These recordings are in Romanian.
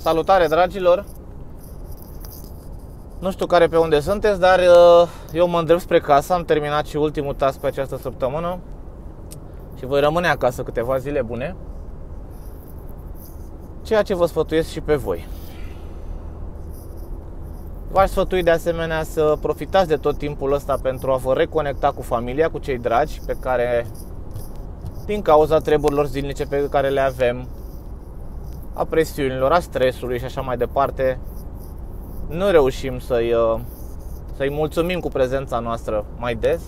Salutare, dragilor! Nu știu care pe unde sunteți, dar eu mă îndrept spre casă. Am terminat și ultimul task pe această săptămână și voi rămâne acasă câteva zile bune, ceea ce vă sfătuiesc și pe voi. V-aș sfătui de asemenea să profitați de tot timpul ăsta pentru a vă reconecta cu familia, cu cei dragi pe care, din cauza treburilor zilnice pe care le avem, a presiunilor, a stresului și așa mai departe, nu reușim să-i mulțumim cu prezența noastră mai des.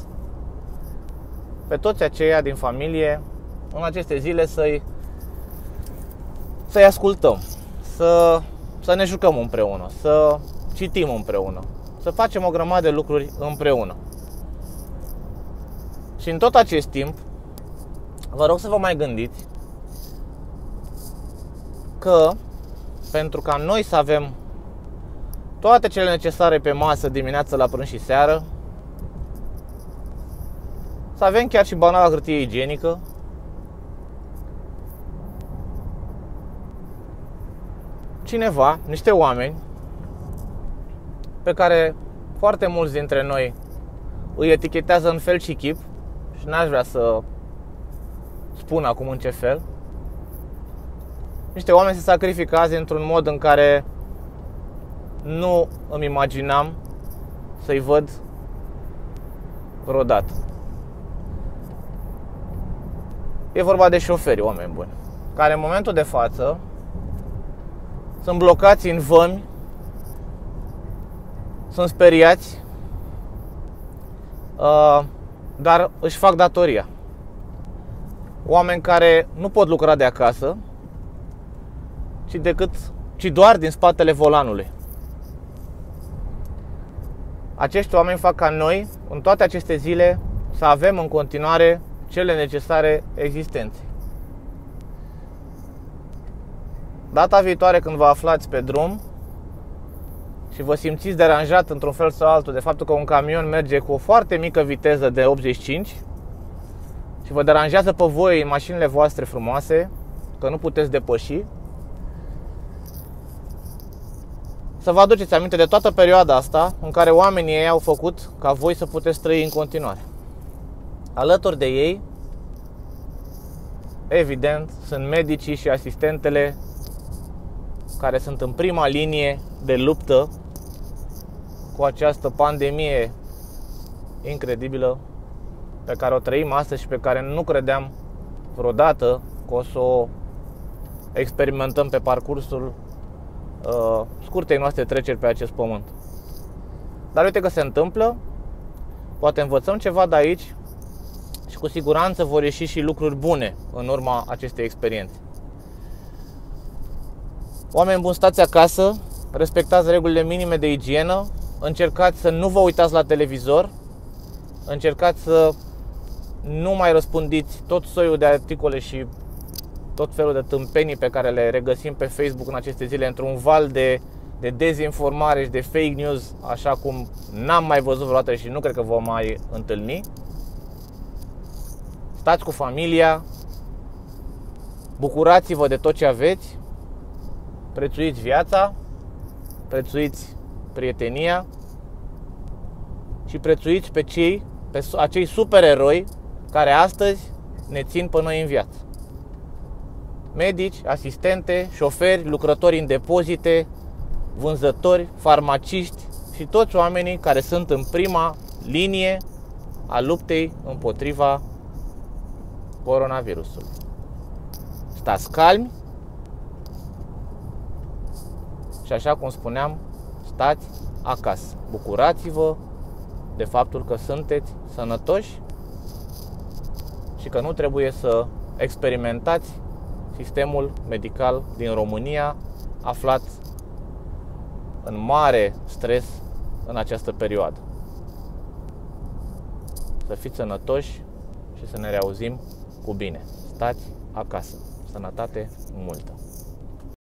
Pe toți aceia din familie, în aceste zile să-i ascultăm, să ne jucăm împreună, să citim împreună, să facem o grămadă de lucruri împreună. Și în tot acest timp, vă rog să vă mai gândiți că pentru ca noi să avem toate cele necesare pe masă dimineața, la prânz și seară, să avem chiar și banala hârtie igienică, cineva, niște oameni pe care foarte mulți dintre noi îi etichetează în fel și chip, și n-aș vrea să spun acum în ce fel, niște oameni se sacrifică azi într-un mod în care nu îmi imaginam să-i văd vreodată. E vorba de șoferi, oameni buni, care în momentul de față sunt blocați în vămi, sunt speriați, dar își fac datoria. Oameni care nu pot lucra de acasă, ci doar din spatele volanului. Acești oameni fac ca noi, în toate aceste zile, să avem în continuare cele necesare existenței. Data viitoare când vă aflați pe drum și vă simțiți deranjat într-un fel sau altul de faptul că un camion merge cu o foarte mică viteză de 85 și vă deranjează pe voi în mașinile voastre frumoase, că nu puteți depăși, să vă aduceți aminte de toată perioada asta în care oamenii ei au făcut ca voi să puteți trăi în continuare. Alături de ei, evident, sunt medicii și asistentele care sunt în prima linie de luptă cu această pandemie incredibilă pe care o trăim astăzi și pe care nu credeam vreodată că o să o experimentăm pe parcursul scurtei noastre treceri pe acest pământ. Dar uite că se întâmplă, poate învățăm ceva de aici și cu siguranță vor ieși și lucruri bune în urma acestei experiențe. Oameni buni, stați acasă, respectați regulile minime de igienă, încercați să nu vă uitați la televizor, încercați să nu mai răspândiți tot soiul de articole și tot felul de tâmpenii pe care le regăsim pe Facebook în aceste zile, într-un val de dezinformare și de fake news, așa cum n-am mai văzut vreodată și nu cred că vom mai întâlni. Stați cu familia, bucurați-vă de tot ce aveți, prețuiți viața, prețuiți prietenia și prețuiți pe acei supereroi care astăzi ne țin pe noi în viață. Medici, asistente, șoferi, lucrători în depozite, vânzători, farmaciști și toți oamenii care sunt în prima linie a luptei împotriva coronavirusului. Stați calmi și, așa cum spuneam, stați acasă. Bucurați-vă de faptul că sunteți sănătoși și că nu trebuie să experimentați sistemul medical din România, aflat în mare stres în această perioadă. Să fiți sănătoși și să ne reauzim cu bine. Stați acasă. Sănătate multă!